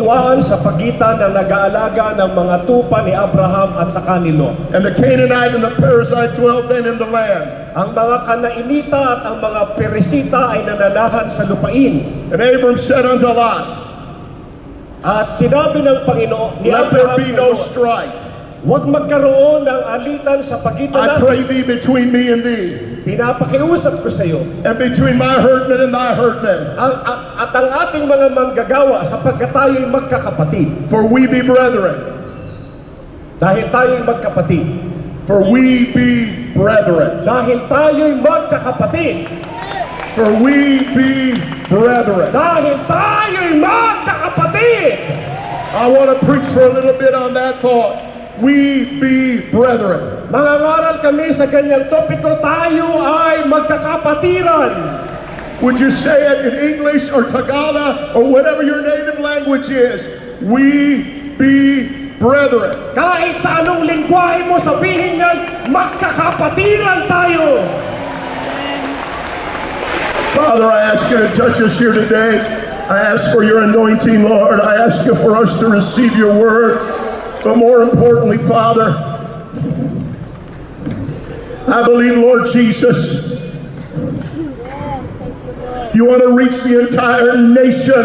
hidwaan sa pagitan ng nag-aalaga ng mga tupa ni Abraham at saka ni Lot. And the Canaanite and the Perizzite dwelt then in the land. Ang mga Kanainita at ang mga Perisita ay nananahan sa lupain. And Abram said unto Lot, At sinabi ng Panginoon ni Let there Abraham be kay no Lot, strife, huwag magkaroon ng alitan sa pagitan I pray natin. thee, between me and thee, Pinapakiusap ko sa iyo. and between my herdmen and thy herdmen. At ang ating mga manggagawa sapagkat tayo'y magkakapatid. For we be brethren. Dahil tayo'y magkapatid. For we be brethren. Dahil tayo'y magkakapatid. For we be brethren. Dahil tayo'y magkakapatid. I want to preach for a little bit on that thought. We be brethren. Mangangaral kami sa ganyang topiko, tayo ay magkakapatiran. Would you say it in English or Tagalog or whatever your native language is? We be brethren. Kahit sa anong lingwahe mo, sabihin niyan, magkakapatiran tayo. Father, I ask you to touch us here today. I ask for your anointing, Lord. I ask you for us to receive your word. But more importantly, Father, I believe, Lord Jesus, you want to reach the entire nation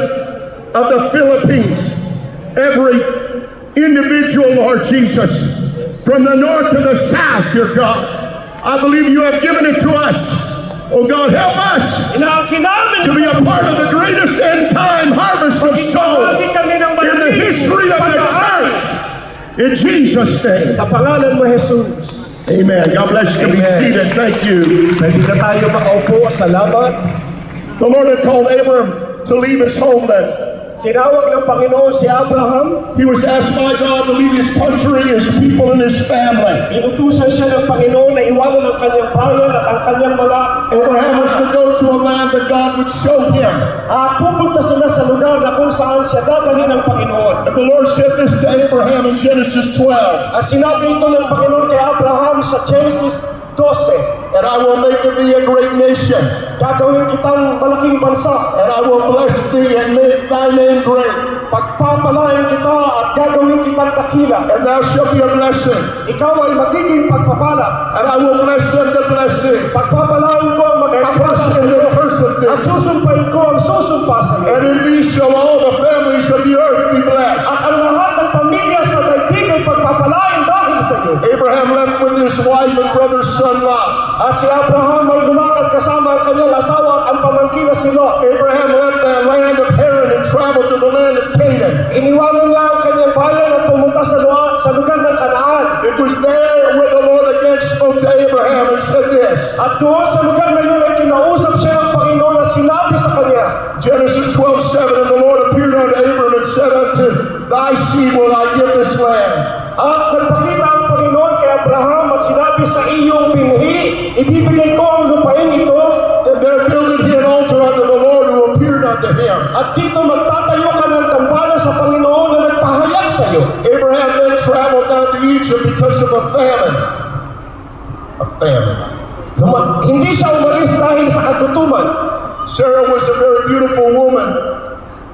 of the Philippines. Every individual, Lord Jesus, from the north to the south, dear God. I believe you have given it to us. Oh God, help us to be a part of the greatest end time harvest of souls in the history of the church. In Jesus' name. Sa pangalan mo, Jesus. Amen. God bless you. Be seated. Thank you. Pwede na tayo makaupo. Salamat. The Lord had called Abram to leave his homeland. Tinawag ng Panginoon si Abraham. He was asked by God to leave his country, his people, and his family. Inutusan siya ng Panginoon na iwanan ang kanyang bayan at ang kanyang mga Abraham was to go to a land that God would show him. pupunta sila sa lugar na kung saan siya dadalhin ng Panginoon. And the Lord said this to Abraham in Genesis 12. At sinabi ito ng Panginoon kay Abraham sa Genesis 12. And I will make of thee a great nation. Gagawin kitang malaking bansa. And I will bless thee and make thy name great. Pagpapalain kita at gagawin kitang dakila. And thou shalt be a blessing. Ikaw ay magiging pagpapala. And I will bless them that bless thee. Pagpapalain ko ang And magpapala curse sa them iyo. that curseth thee. At susumpain ko ang susumpa sa iyo. And in thee shall all the families of the earth be blessed. At ang lahat ng pamilya sa daigdig ay pagpapalain dahil sa iyo. Abraham left with his wife and brother's son Lot. At si Abraham ay lumakad kasama ang kanyang asawa at ang pamangkin na si Lot. Abraham left the land of Haran and traveled to the land of Canaan. Iniwanan niya ang kanyang bayan at pumunta sa lugar ng Kanaan. It was there where the Lord again spoke to Abraham and said this. At doon sa lugar na yun ay kinausap siya ng Panginoon na sinabi sa kanya. Genesis 12:7, and the Lord appeared unto Abram and said unto thy seed will I give this land. At nagpakita ang Panginoon kay Abraham at sinabi sa iyong pinhi, ibibigay ko ang lupain ito. And there builded he an altar unto the Lord who appeared unto him. At dito magtatayo ka ng tambalan sa Panginoon na nagpahayag sa iyo. Abraham then traveled down to Egypt because of a famine. A famine. Hindi siya umalis dahil sa kagutuman. Sarah was a very beautiful woman.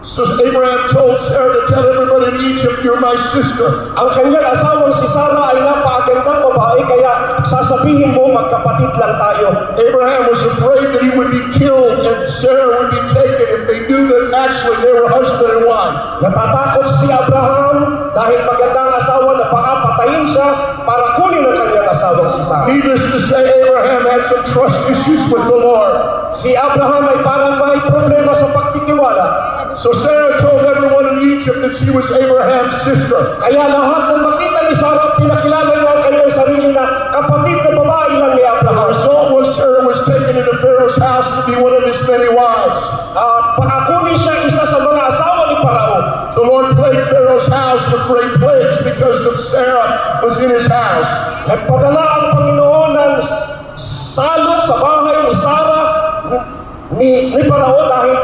So Abraham told Sarah to tell everybody in Egypt, you're my sister. Ang kanyang asawang si Sarah ay napakagandang babae, kaya sasabihin mo magkapatid lang tayo. Abraham was afraid that he would be killed and Sarah would be taken if they knew that actually they were husband and wife. Natatakot si Abraham dahil magandang asawa na baka patayin siya para kunin ang kanyang asawang si Sarah. Needless to say, Abraham had some trust issues with the Lord. Si Abraham ay parang may problema sa pagtitiwala. So Sarah told everyone in Egypt that she was Abraham's sister. Kaya lahat ng makita ni Sarah, pinakilala niya ang kanyang sarili na kapatid na babae lang ni The Abraham. result was Sarah was taken into Pharaoh's house to be one of his many wives. Pakakunin siya isa sa mga asawa ni Parao. The Lord plagued Pharaoh's house with great plagues because of Sarah was in his house. Nagpadala ang Panginoon ng salot sa bahay ni Sarah ni Parao dahil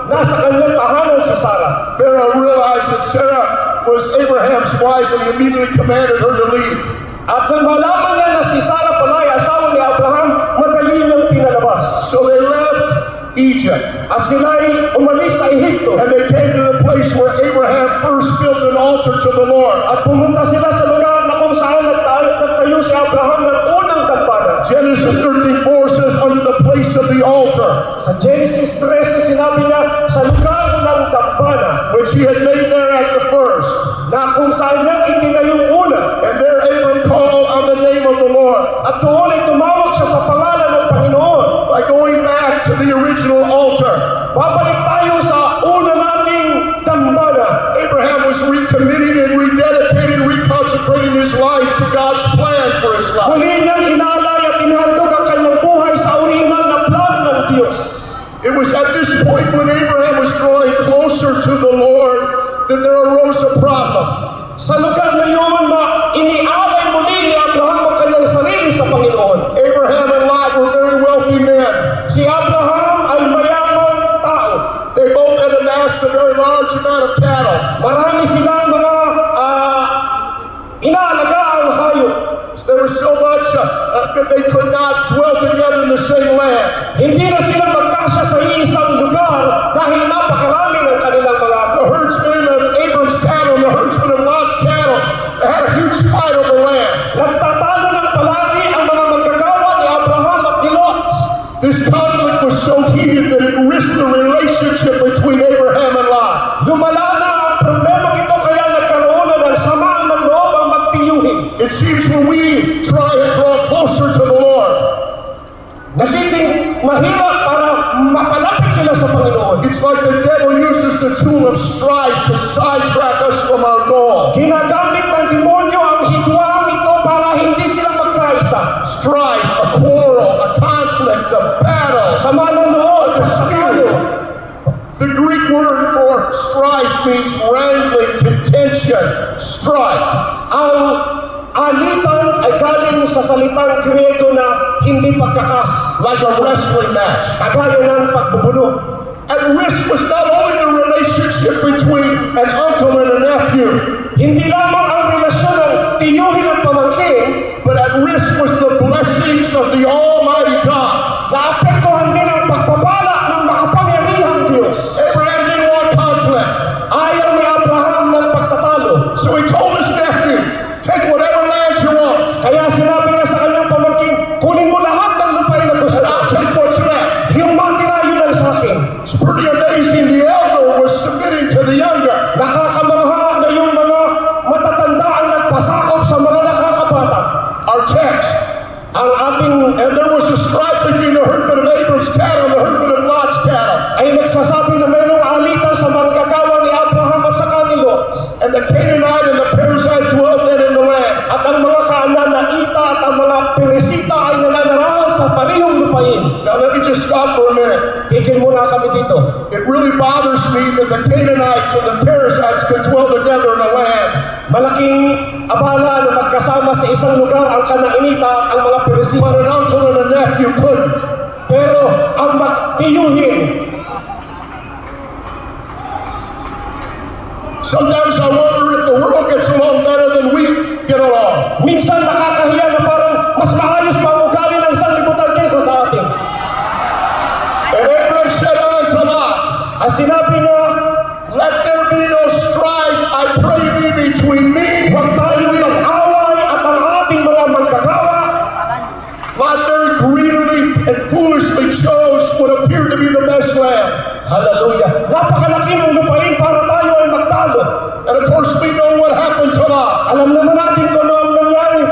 nasa kanyang tahanan si Sarah. Pharaoh realized that Sarah was Abraham's wife and he immediately commanded her to leave. At nang malaman niya na si Sarah pala ay asawa ni Abraham, madali niyang pinalabas. So they left Egypt. At sila ay umalis sa Ehipto. And they came to the place where Abraham first altar to the Lord. At pumunta sila sa lugar na kung saan nagtayo si Abraham ng unang dambana. Genesis 13:4 says, under the place of the altar, Sa Genesis 13, sinabi niya, sa lugar ng dambana, which he had made there at the first. na kung saan niya itinayong una. And there Abram called on the name of the Lord. At doon ay tumawag siya sa pangalan ng Panginoon. By going back to the original altar, Babalik tayo sa una nating dambana. Abraham was recommitting and rededicating, reconsecrating his life to God's plan for his life. Muli niyang inalay at inhandog ang kanyang buhay sa orihinal na plano ng Diyos. It was at this point when Abraham was drawing closer to the Lord that there arose a problem. Sa lugar na yun na inialay muli ni Abraham ang kanyang sarili sa Panginoon. Abraham and Lot were very wealthy men. Si Abraham ay mayamang tao. They both had amassed a very large amount of cattle. Marami silang mga inaalagaan hayop. There was so much that they could not dwell together in the same land. Hindi na sila magkasya sa iisang lugar dahil napakarami ng kanilang mga The herdsmen of Abram's cattle and the herdsmen of Lot's cattle had a huge fight over land. nagtatalo ng palagi ang mga manggagawa ni Abraham at ni Lot. This conflict was so heated that it risked the relationship between Abraham and Lot. Lumala na ang problema ito kaya nagkaroon na ng samaan ng loob ang magtiyuhin. It seems when we try and draw closer to the Lord, Nagiging mahirap para mapalapit sila sa Panginoon. it's like the devil uses the tool of strife to sidetrack us from our goal. Ginagamit ng demonyo ang hidwang ito para hindi sila magkaisa. Strife, a quarrel, a conflict, a battle. Sama ng loob, pagkakalo. The Greek word for strife means wrangling, contention, strife. Ang alitan ay galing sa salitang Griego na hindi pagkakas. Like a wrestling match. Kagaya ng pagbubuno. At risk was not only the relationship between an uncle and a nephew, Hindi lamang ang relasyon ng tiyuhin at pamangkin, but at risk was the blessings of the Almighty God. naapektuhan din ang pagpapala ng makapangyarihang Diyos. Abraham didn't want conflict, Ayaw ni Abraham ng pagtatalo. so he told his nephew, take whatever land you want, Kaya sinabi niya sa kanyang pamangkin, kunin mo lahat ng lupain na gusto and I'll mo. take what's left. Yung matira yun ang sa akin. It's pretty amazing. The elder was submitting to the younger. Nakakamangha na yung mga matatanda ang nagpasakop sa mga nakakabata. Our text, Ang ating and there was a strife between the herdmen of Abram's cattle and the herdmen of Lot's cattle. ay nagsasabi na mayroong alitan sa manggagawa ni Abraham at saka ni Lot. And the Canaanite and the Perizzite dwelt then in the land. At ang mga Kaananaita at ang mga Peresita ay nananarahan sa parehong lupain. Now let me just stop for a minute. Tigil muna kami dito. It really bothers me that the Canaanites and the Perizzites could dwell together in the land. Malaking abala na magkasama sa isang lugar ang Kanaanita at ang mga Peresita. But an uncle and a nephew couldn't. Pero ang magtiyuhin, Sometimes I wonder if the world gets along better than we get along. minsan nakakahiya na parang mas maayos pa ang ugali ng sanlibutan kaysa sa atin. And Abram said unto Lot, Ang sinabi niya, let there be no strife, I pray thee, between me huwag tayong mag-away at ang ating mga manggagawa. Lot very greedily and foolishly chose what appeared to be the best land. Hallelujah. Napakalaki ng lupain para tayo ay magtalo. And of course we know what happened to Lot. Alam naman natin kung ano ang nangyari.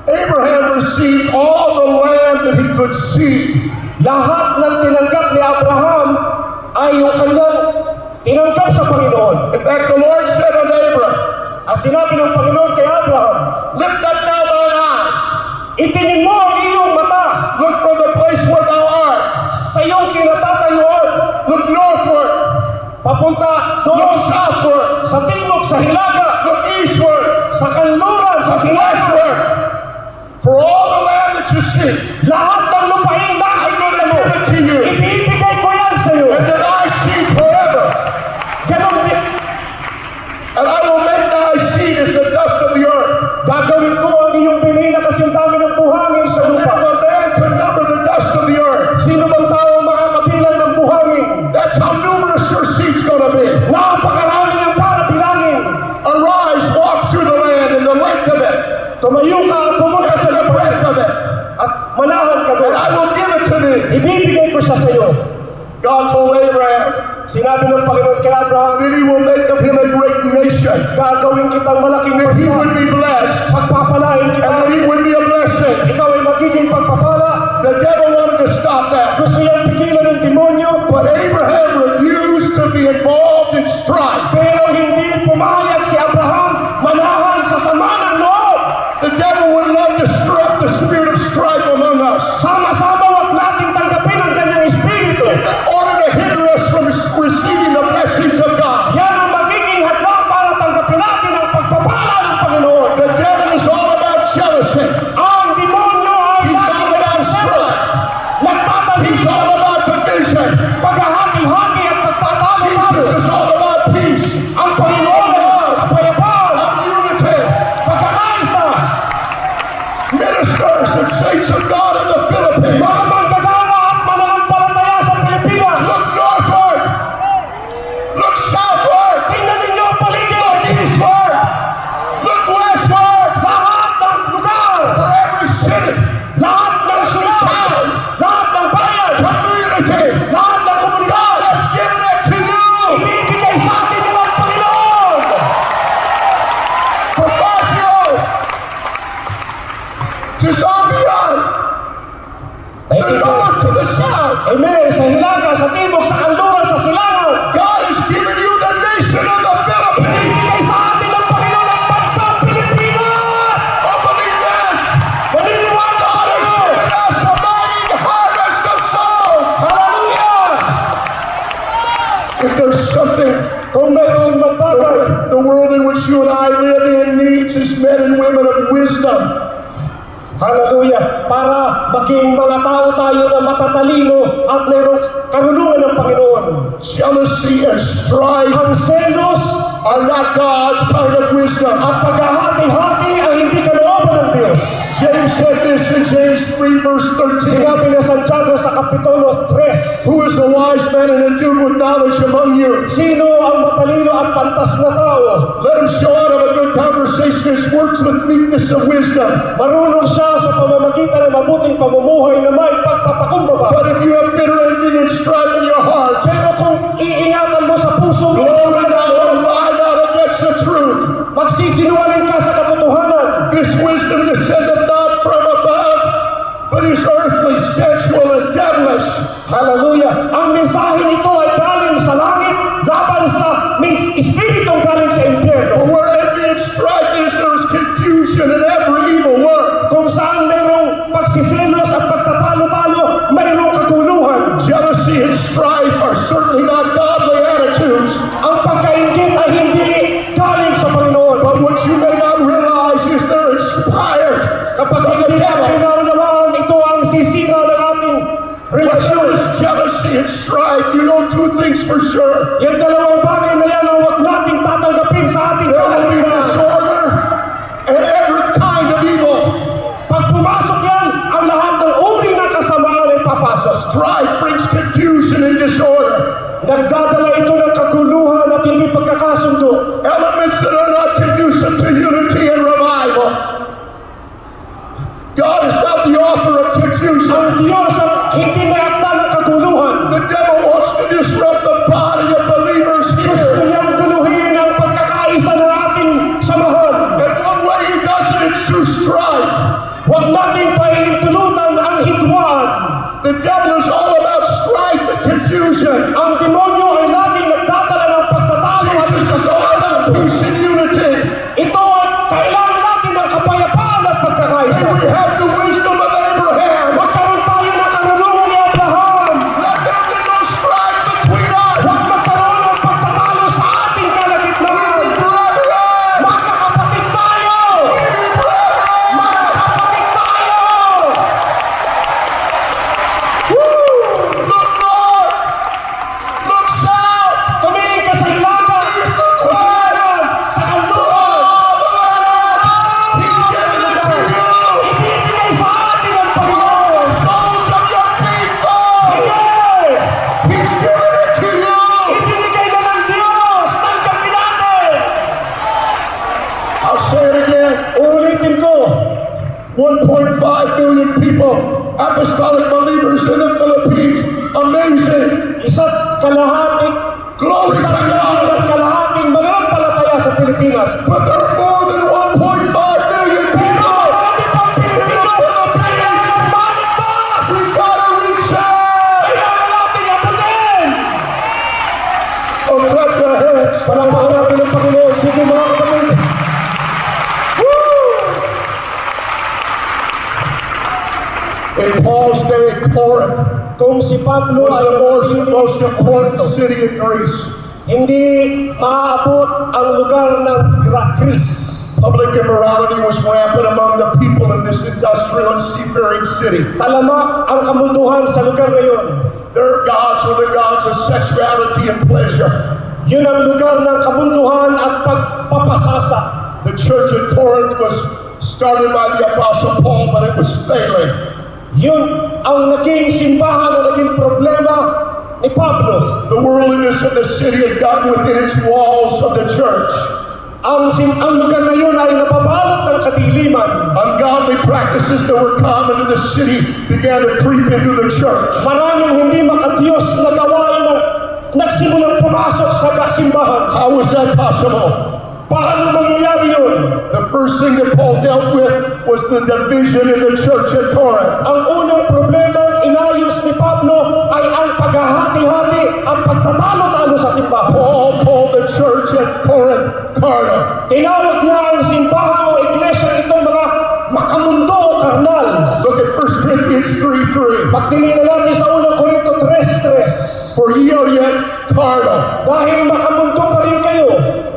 Abraham received all the land that he could see. Lahat ng tinanggap ni Abraham ay yung kanyang tinanggap sa Panginoon. In fact, the Lord said unto Abram, Ang sinabi ng Panginoon kay Abraham, lift up now thine eyes, itingin mo ang iyong mata look from the place where thou art, sa iyong kinatatayuan. look northward, Papunta look doon southward, sa timog, sa hilaga, look eastward, sa kanluran, sa look silangan. westward. For all the land that you see, Lahat ng lupain na I'm going to give it to you, ibibigay ko yan sa iyo. and that I see forever. Ganon din. And I will make thy seed as the dust of the earth. Gagawin ko ang iyong pinina kasi ang dami ng buhangin sa So if lupa. a man could number the dust of the earth, Sino bang tao ang makakabilang ng buhangin? that's how numerous your seed's going to be. Napakarami ng para bilangin. Our ibibigay ko siya sa iyo. God told Abraham Sinabi ng Panginoon kay Abraham, that he will make of him a great nation, gagawin kitang malaking that he bansa, would be blessed, pagpapalain and kita, that he would be a blessing. ikaw ay magiging pagpapala. The devil wanted to stop that, Gusto yan pigilan ng demonyo, but Abraham refused to be involved in strife. pero hindi pumayag si Abraham manahan sa sama ng loob. The devil would love to stir up the spirit of strife among us Sama-sama wag natin tanggapin ang ganyang espiritu. in order to hinder us from receiving the blessings of God. Yan ang magiging hadlang para tanggapin natin ang pagpapala ng Panginoon. The devil is all about jealousy. Ang demonyo ay He's lagi all about nagsiselos, He's nagtatalim, all about division. paghahati-hati at pagtatalo-talo. Jesus is all about peace, Ang Panginoon ay kapayapaan, of unity. pagkakaisa, Ministers and saints of God in the Philippines, mga manggagawa at mananampalataya sa Pilipinas. look northward, look southward, Tingnan ninyo ang paligid, look eastward, look westward, lahat ng lugar, for every city, lahat ng sulat, lahat ng bayan, community. lahat ng komunidad. God has given it to you. Ibibigay sa atin ng Panginoon. From Baguio to Zambian, the north to the south. Amen. Sa hilaga, sa timog, sa kanluran, sa silangan. God has given you the nation of the Philippines. Ibibigay sa atin ng Panginoon ang bansang Pilipinas. I believe this. Maniniwala God has tayo. given us a mighty harvest of souls. Hallelujah. If there's something Kung mayroon magbagay, the world in which you and I live in needs is men and women of wisdom. hallelujah, para maging mga tao tayo na matatalino at mayroong karunungan ng Panginoon. Jealousy and strife Ang selos are not God's kind of wisdom. at paghahati-hati ay hindi kalooban ng Diyos. James said this in James 3 verse 13. Sinabi ni Santiago sa Kapitulo 3, Who is a wise man and endued with knowledge among you? sino ang matalino at pantas na tao? Let him show out of a good conversation his works with meekness of wisdom. Marunong siya sa pamamagitan ng mabuting pamumuhay na may pagpapakumbaba. But if you have bitter envy and strife in your heart, Pero kung iingatan mo sa puso mo, glory not and lie not against the truth. magsisinungaling ka sa katotohanan. This wisdom descendeth not from above, but is earthly, sensual, and devilish. Hallelujah. Ang mensahe nito ay galing sa langit laban sa espiritong galing sa impyerno. For where envy and strife is, there is confusion in every evil work. Kung saan mayroong pagsiselos at pagtatalo-talo, mayroong kaguluhan. Jealousy and strife are certainly not godly attitudes. Ang pagkaingit ay hindi galing sa Panginoon. But what you may not realize is they're inspired Kapag of the hindi natin devil. naunawaan, ito ang sisira ng ating When relasyon. there is jealousy and strife, you know two things for sure. Yung dalawang bagay na yan ang huwag nating tatanggapin sa ating There will be kalaliman. disorder and every kind of evil. Pag pumasok yan, ang lahat ng uri ng kasamaan ay papasok. Strife brings confusion and disorder. Nagdadala ito ng kaguluhan at hindi pagkakasundo. Elements that are not conducive to unity and revival. God is not the author of confusion. Ang Diyos ang hindi may akda ng kaguluhan. The devil wants to disrupt the body of believers Gusto here. niyang guluhin ang pagkakaisa ng ating samahan. And one way he does it, it's through strife. Huwag nating pahihintulutan ang hidwaan. The devil is all about strife and confusion. Ang demonyo ay laging nagdadala ng pagtatalo at Jesus is all about peace and unity. ito ay kailangan natin ng kapayapaan at pagkakaisa. And we have the wisdom of Abraham. Magkaroon tayo ng karunungan ni Abraham. Let there be no strife between us. Huwag magkaroon ng pagtatalo sa ating kalagitnaan. Be brethren. Magkakapatid tayo! Be brethren. Magkakapatid tayo! Woo! Look north. Look south. Tumingin ka sa hilaga, sa silangan, sa 1.5 million people, apostolic believers in the Philippines. Amazing. Isa't kalahating, Glory to God. kalahating mananampalataya sa Pilipinas. But there are more than 1.5 million people Marami pang in the Pilipino Philippines. na mantas! We gotta reach out. Kailangan natin abutin! Oh, clap your hands. Palakpakan natin ang Panginoon. Sige mga kapatid. Woo! In Paul's day, Corinth Kung si Pablo was ay the most important city in Greece. hindi maaabot ang lugar ng Greece. Public immorality was rampant among the people in this industrial and seafaring city. Talamak ang kamunduhan sa lugar na yun. Their gods were the gods of sexuality and pleasure. Yun ang lugar ng kabunduhan at pagpapasasa. The church at Corinth was started by the Apostle Paul, but it was failing. Yun ang naging simbahan na naging problema ni Pablo. The worldliness of the city had gotten within its walls of the church. Ang lugar na yun ay napabalot ng kadiliman. Ungodly practices that were common in the city began to creep into the church. Maraming hindi makadiyos na gawain ang nagsimulang pumasok sa simbahan. How was that possible? Paano mangyayari yun? The first thing that Paul dealt with was the division in the church at Corinth. Ang unang problema inayos ni Pablo ay ang paghahati-hati at pagtatalo-talo sa simbahan. Paul called the church at Corinth carnal. Tinawag niya ang simbahan o iglesia itong mga makamundo o karnal. Look at 1 Corinthians 3:3. Pag tinignan natin sa unang Korinto 3:3, For ye are yet carnal. dahil makamundo pa rin kayo,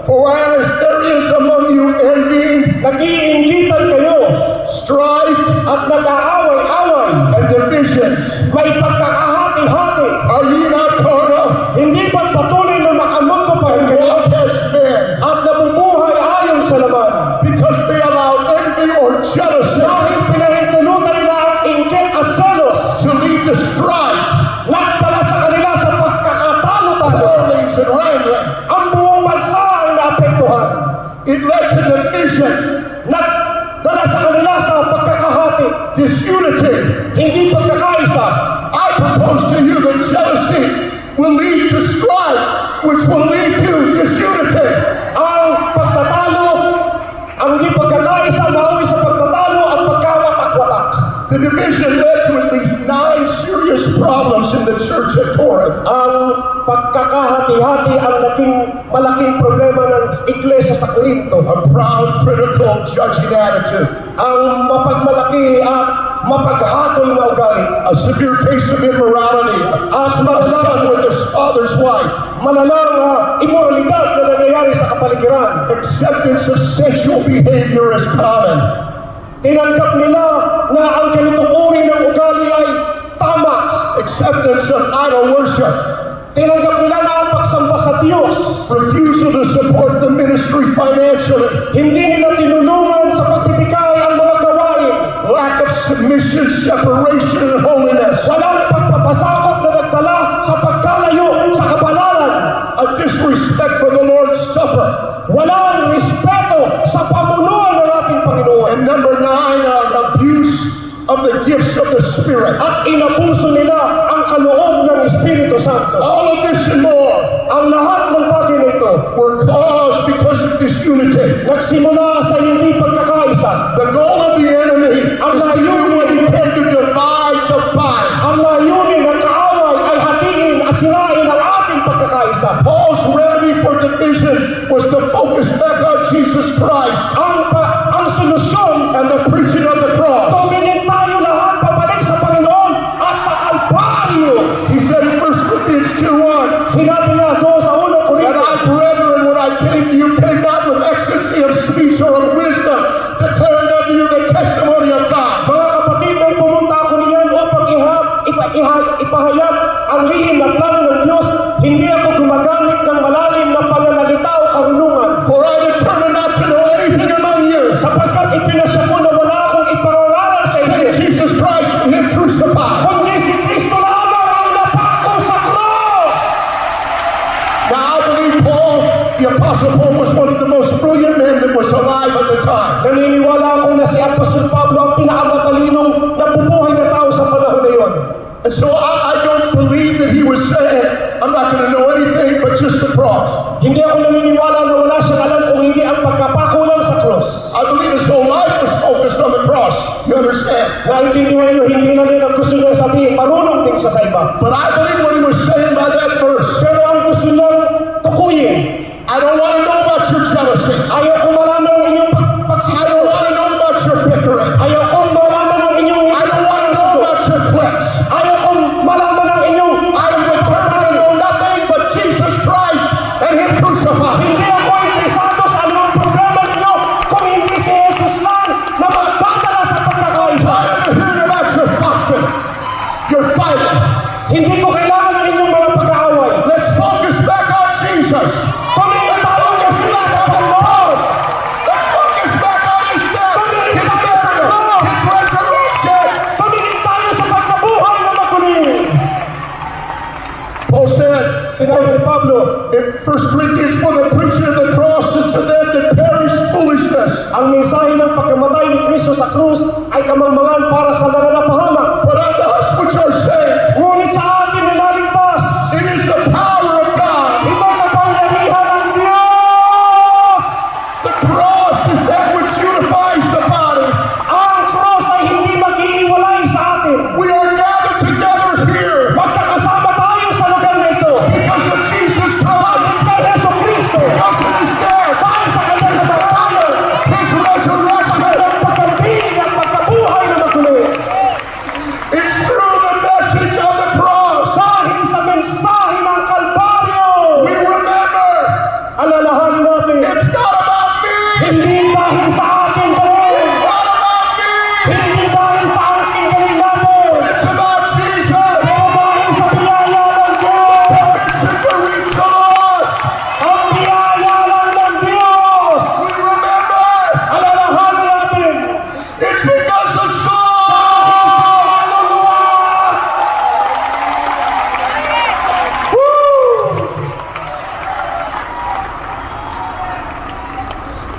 For as there is among you envying, nag-iinggitan kayo, strife, at nag-aaway-away, and divisions, may pagkakahati-hati. are ye not carnal? Hindi ba patuloy na makamundo pa rin And kayo walk as men, at nabubuhay ayon sa laman? because they allow envy or jealousy Dahil pinahintulutan nila ang inggit at selos, to lead to strife, nagdala sa kanila sa pagkakatalo-talo. quarrelings, and wrangling. Ang buong bansa ay naapektuhan. It led to division, Nagdala sa kanila sa pagkakahati, disunity. hindi pagkakaisa. I propose to you that jealousy will lead to strife, which will lead to disunity. Ang pagtatalo, ang di pagkakaisa, nauwi sa pagtatalo at pagkawatak-watak. The division led to at least 9 serious problems in the church at Corinth. Ang pagkakahati-hati ang naging malaking problema ng iglesia sa Korinto. A proud, critical, judging attitude. Ang mapagmalaki at mapaghatol na ugali. A severe case of immorality. At A son with his father's wife. malalang imoralidad na nangyayari sa kapaligiran. Acceptance of sensual behavior is common. Tinanggap nila na ang ganitong uri ng ugali ay tama. Acceptance of idol worship. Tinanggap nila na ang pagsamba sa Diyos. Refusal to support the ministry financially. Hindi nila tinulungan sa pagbibigay ang mga gawain. Lack of submission, separation, and holiness. Walang pagpapasakop na nagdala sa pagkalayo sa kabanalan. A disrespect for the Lord's Supper. Walang respeto sa pamunuan ng ating Panginoon. And number 9, an abuse of the gifts of the Spirit. At inabuso nila ang kaloob ng Espiritu Santo. All of this and more Ang lahat ng bagay na ito were caused because of disunity. nagsimula sa hindi pagkakaisa. The goal of the enemy is to do what he can to divide the body. Ang layunin ng kaaway ay hatiin at sirain ang ating pagkakaisa. Paul's remedy for division was to focus back on Jesus Christ Ang solusyon, and the preaching of the cross. tumingin tayo lahat pabalik sa Panginoon at sa Kalbaryo. He said in 1 Corinthians 2:1, Sinabi niya doon sa unang and Korinto, I, brethren, when I came to you, came not with excellency of speech or of wisdom, declaring unto you the testimony of God. mga kapatid, nang pumunta ako niyan upang ipahayag ang lihim na plano ng Diyos, hindi ako gumagamit ng malalim na pananalita o karunungan. For I determined not to know anything among you Sapagkat ipinasya ko na wala akong ipangangaral sa inyo, save Jesus Christ and Him crucified. kundi si Kristo lamang ang napako sa cross. Now I believe Paul, the Apostle Paul, was one of the most brilliant men that was alive at the time. Naniniwala ako na si Apostol Pablo ang the cross. You understand? Naintindihan nyo, hindi na rin ang gusto niya sabihin, marunong din siya sa iba. But I believe what he was saying by that verse. Pero ang gusto niyang tukuyin, I don't want to know about your jealousies. ayaw kong malaman ang inyong I don't pagsisipos. want to know about your bickering. Ayaw kong malaman ang inyong I don't want to know about your cliques. Ayaw kong malaman ang inyong I am determined to know nothing but Jesus Christ and Him crucified. Hindi ako interesado sa anumang problema ninyo kung hindi si Jesus lang na magdadala sa pagkakaisa. Tired of hearing about your boxing, your fighting. Hindi ko kailangan ng inyong mga pag-aaway. Let's focus back on Jesus. Tumingin Let's tayo focus sa back on the cross. Let's focus back on His death, His burial, His resurrection. Tumingin tayo sa pagkabuhay na makulit. Paul said Sinabi ni Pablo, in 1 Corinthians, for the preaching of the cross is to them that perish foolishness, ang mensahe ng pagkamatay ni Kristo sa krus ay kamangmangan para sa nananapahamak. but unto us which are saved, Ngunit sa atin na naligtas, it is the power of God. ito'y kapangyarihan ng Diyos. The cross is that which unifies the body. Ang krus ay hindi mag-iiwalay sa atin. We are gathered together here Magkakasama tayo sa lugar na ito. because of Jesus Christ, Dahil kay Yeso Kristo. because of His death, Dahil sa kanyang His kamatayan. burial, His resurrection. Ang pagkalibing at pagkabuhay na makulit. It's through the message of the cross. Dahil sa mensahe ng Kalbaryo. We remember Alalahanin natin. it's not about me. Hindi dahil sa ating galing. It's not about me. Hindi dahil sa ating galing natin. It's about Jesus. Pero dahil sa biyaya ng Diyos. The mission to reach the lost. Ang biyaya lang ng Diyos. We remember Alalahanin natin. it's because of Saul. Kaluluwa. Woo!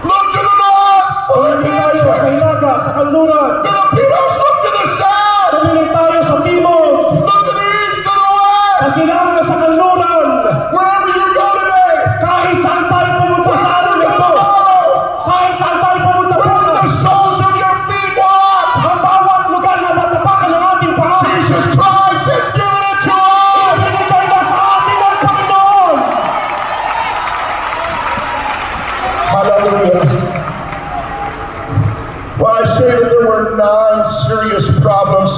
Look to the north for Tumingin tayo sa adventure. hilaga, sa kanluran. Filipinos, look to the south. Tumingin tayo sa timog, Look to the east and the west. sa silangan, sa kanluran. Wherever you go today, Kahit saan tayo pumunta sa wherever alam you go ito. tomorrow, Kahit saan tayo pumunta wherever the bukas. soles of your feet walk, Ang bawat lugar na matapakan ng ating paa. Jesus Christ has given it to us. Ibinigay na sa atin ng Panginoon. Hallelujah. Well, I say that there were 9 serious problems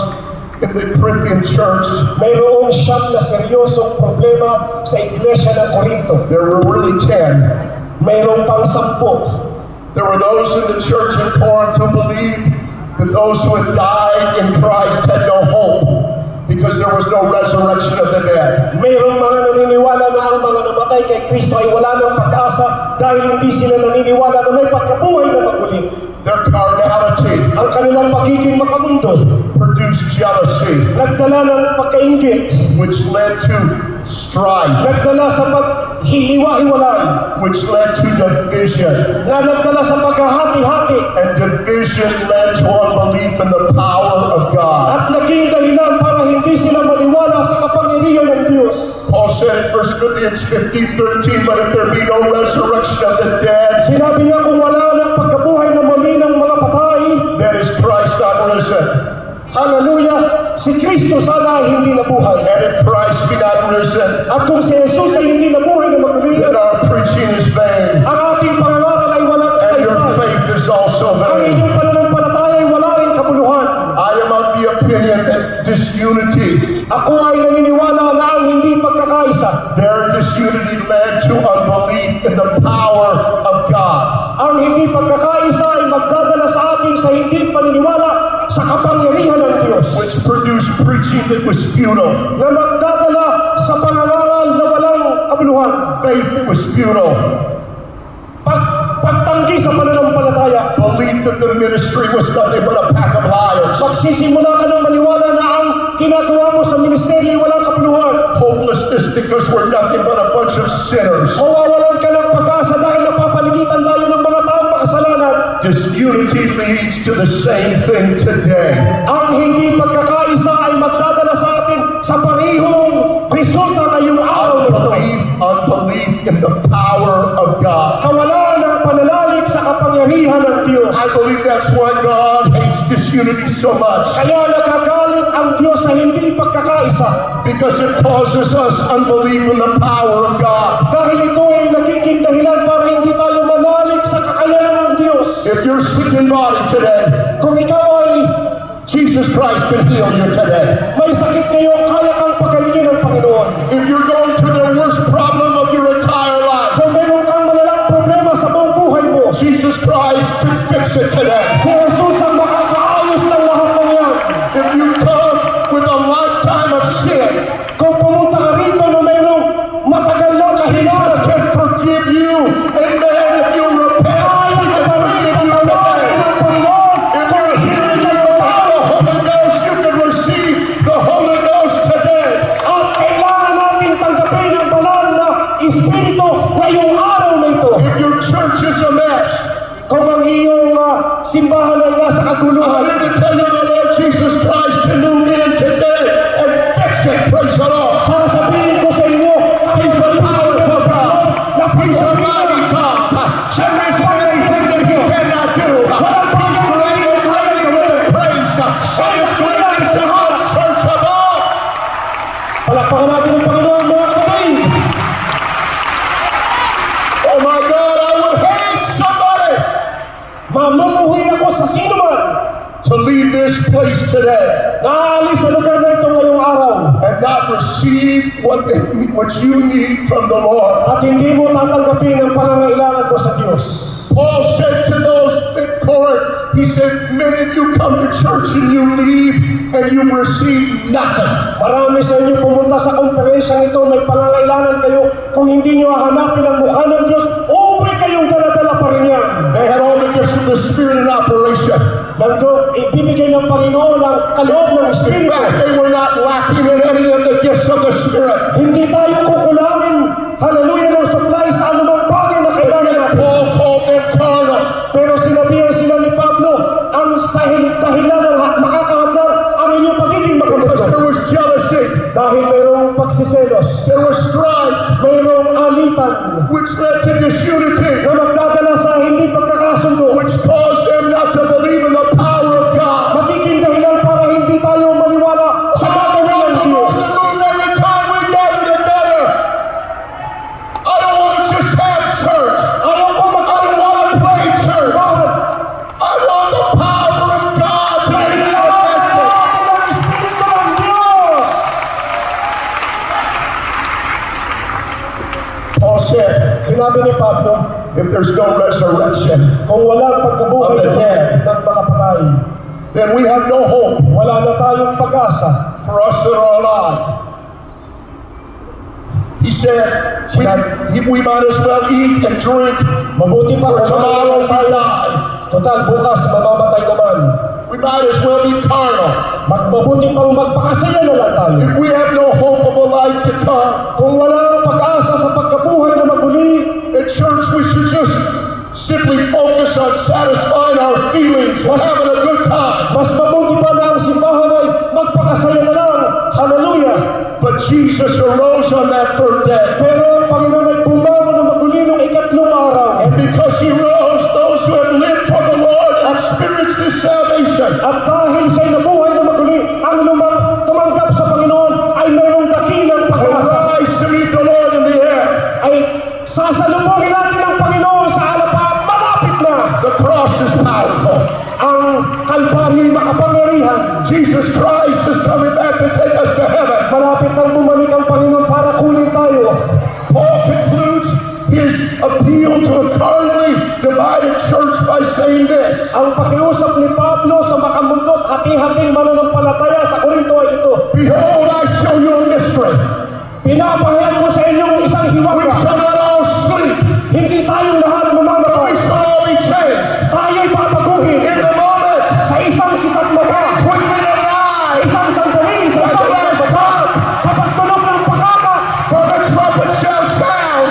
in the Corinthian church. Mayroong siyam na seryosong problema sa iglesia ng Korinto. There were really 10. Mayroong pang 10. There were those in the church in Corinth who believed that those who had died in Christ had no hope because there was no resurrection of the dead. Mayroong mga naniniwala na ang mga namatay kay Kristo ay wala ng pag-asa dahil hindi sila naniniwala na may pagkabuhay na magulit. Their carnality Ang kanilang pagiging makamundo produced jealousy, nagdala ng pagkainggit, which led to strife, nagdala sa paghihiwa-hiwalay, which led to division, na nagdala sa pagkahati-hati and division led to unbelief in the power of God. at naging dahilan para hindi sila maniwala sa kapangyarihan ng Diyos. Paul said in 1 Corinthians 15:13, but if there be no resurrection of the dead, Sinabi niya kung wala ng pagkabuhay na muli ng mga patay, then is Christ not risen. hallelujah, si Kristo sana ay hindi nabuhay. And if Christ be not risen, At kung si Jesus ay hindi nabuhay na maguli, then our preaching is vain, ang ating pangangaral ay walang and your saysay. faith is also Ang vain. inyong pananampalataya ay wala rin kabuluhan. I am of the opinion that disunity, Ako ay naniniwala na ang hindi pagkakaisa, their disunity led to unbelief in the power of God. ang hindi pagkakaisa ay magdadala sa atin sa hindi paniniwala sa kapangyarihan ng Diyos, Which produced preaching that was futile, na magdadala sa pangangaral na walang kabuluhan, faith that was futile, pagtanggi sa pananampalataya. belief that the ministry was nothing but a pack of liars, Magsisimula ka ng maniwala na ang ginagawa mo sa ministeryo ay walang kabuluhan. hopelessness because we're nothing but a bunch of sinners. Mawawalan ka ng pag-asa dahil napapaligitan tayo ng mga taong makasalanan. Disunity leads to the same thing today. Ang hindi pagkakaisa ay magdadala sa atin sa parehong resulta ngayong araw na ito. Unbelief in the power of God. Kawalan ng pananalig sa kapangyarihan kapangyarihan ng Diyos. I believe that's why God hates disunity so much, Kaya nagagalit ang Diyos sa hindi pagkakaisa. because it causes us unbelief in the power of God. Dahil ito ay nagiging dahilan para hindi tayo manalig sa kakayanan ng Diyos. If you're sick in body today, Kung ikaw ay Jesus Christ can heal you today. may sakit ngayon, kaya kang pagalingin ng Panginoon. If you're going through the worst problem of your entire life, Kung meron kang malalang problema sa buong buhay mo, Jesus Christ can fix it today. si Jesus ang makakaayos ng lahat ng yan. If you come with a lifetime of sin, Kung pumunta ka rito na mayroong matagal ng Jesus kahilangan, can forgive you. Amen. If you repent, He can forgive you today. If you're here and you don't have the Holy Ghost, you can receive the Holy Ghost today. At kailangan natin tanggapin ang banal na Espiritu ngayong araw na ito. If your church is a mess, Kung ang iyong simbahan ay nasa I'm kaguluhan, here to tell you the Lord Jesus Christ can move in today and fix it. Praise the Lord. sasabihin ko sa inyo, He's a powerful God. He's a mighty God. There isn't anything that He cannot do. He's great and greatly to be praised. And His greatness is unsearchable. palakpakan natin ang Panginoon, mga kapatid. Oh my God, I would hate somebody Mamumuhi ako sa sino man to leave this place today na aalis sa lugar na ito ngayong araw and not receive what you need from the Lord. at hindi mo tatanggapin ang pangangailangan ko sa Diyos. Paul said to those in Corinth, he said, many of you come to church and you leave and you receive nothing. Marami sa inyo pumunta sa konferensyang ito, may pangangailangan kayo. Kung hindi nyo hahanapin ang mukha ng Diyos, uwi kayong dala-dala pa rin yan. They had all the gifts of the Spirit in operation. Nando, ibibigay ng Panginoon ang kaloob ng In Espiritu. fact, they were not lacking in any of the gifts of the Spirit. Hindi tayo kukulangin, hallelujah, ng supply sa anumang bagay na But kailangan yet natin. Paul called them carnal. Pero sinabihan sila ni Pablo, ang dahilan ng makakahadlang ang inyong pagiging Because makamutlo. there was jealousy, Dahil mayroong pagsiselos, there was strife, mayroong alitan, which led to disunity, na magdadala sa hindi pagkakasundo, which caused them not to believe in the power of God. magiging dahilan para hindi tayo maniwala sa I gagawin want ng the Diyos. Lord to move every time we gather together. I don't want to just have church. Ayaw ko I don't want to play church. magkakaroon I want the power of God to be manifested. ng Espiritu ng Diyos. Paul said, Sinabi ni Pablo, if there's no resurrection, kung walang pagkabuhay Of the dead. ng mga patay, then we have no hope wala na tayong pag-asa. for us that are alive. He said, we might as well eat and drink, Mabuti pa for kung tomorrow mamatay we tayo. die. Total, bukas mamamatay naman. We might as well be carnal. Mabuti pang magpakasaya na lang tayo. If we have no hope of a life to come, Kung walang pag-asa sa pagkabuhay na maguli, at church we should just simply focus on satisfying our feelings and having a good time. mas mabuti pa na ang simbahan ay magpakasaya na lang. Hallelujah! But Jesus arose on that third day. Pero ang Panginoon ay bumangon na maguli ng ikatlong araw. And because he rose, those who have lived for the Lord experienced his salvation. At dahil siya'y nabuhay na maguli, ang tumanggap sa Panginoon ay mayroong dakilang And pag-asa. rise to meet the Lord in the air. Ay sasalubungin natin ang Panginoon sa alapa. Malapit na! The cross is powerful. Ang Kalbaryo ay makapangyarihan. Jesus Christ is coming back to take us to heaven. Malapit nang bumalik ang Panginoon para kunin tayo. Paul concludes his appeal to a carnally divided church by saying this. Ang pakiusap ni Pablo sa makamundot hati-hating mananampalataya sa Korinto ay ito. Behold, I show you a mystery. Pinapahayag ko sa inyong isang We hiwaga. shall not all sleep, Hindi tayong lahat but we mamamatay. shall all be changed. Tayo'y babaguhin In the moment, sa isang kisat mata, twinkling of an sa eye, isang sandali, sa at isang the last oras, trump, sa pagtunog ng pakaka, for the trumpet shall sound,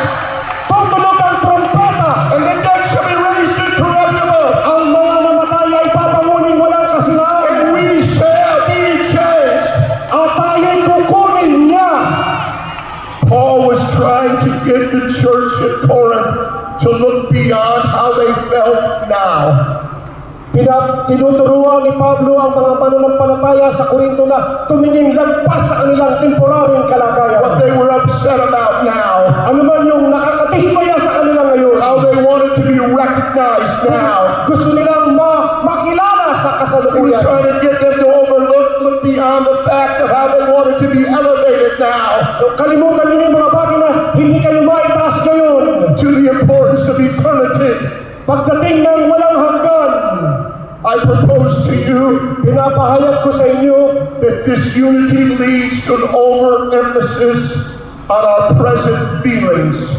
tutunog ang trompeta. and the dead shall be raised incorruptible, Ang mga namatay ay papangunin walang kasinaan. and we shall be changed. At tayo'y kukunin niya. Paul was trying to get the church at Corinth to look beyond how they felt now. Tinuturuan ni Pablo ang mga mananampalataya sa Korinto na tumingin lagpas sa kanilang temporaryong kalagayan. What they were upset about now. Ano man yung nakakatismaya sa kanila ngayon. How they wanted to be recognized now. Gusto nilang makilala sa He was kasalukuyan. trying to get them to look beyond the fact of how they wanted to be elevated now Kalimutan niyo yung mga bagay na hindi kayo maitaas ngayon. to the importance of eternity. Pagdating ng walang hanggan, I propose to you pinapahayag ko sa inyo that disunity leads to an overemphasis on our present feelings.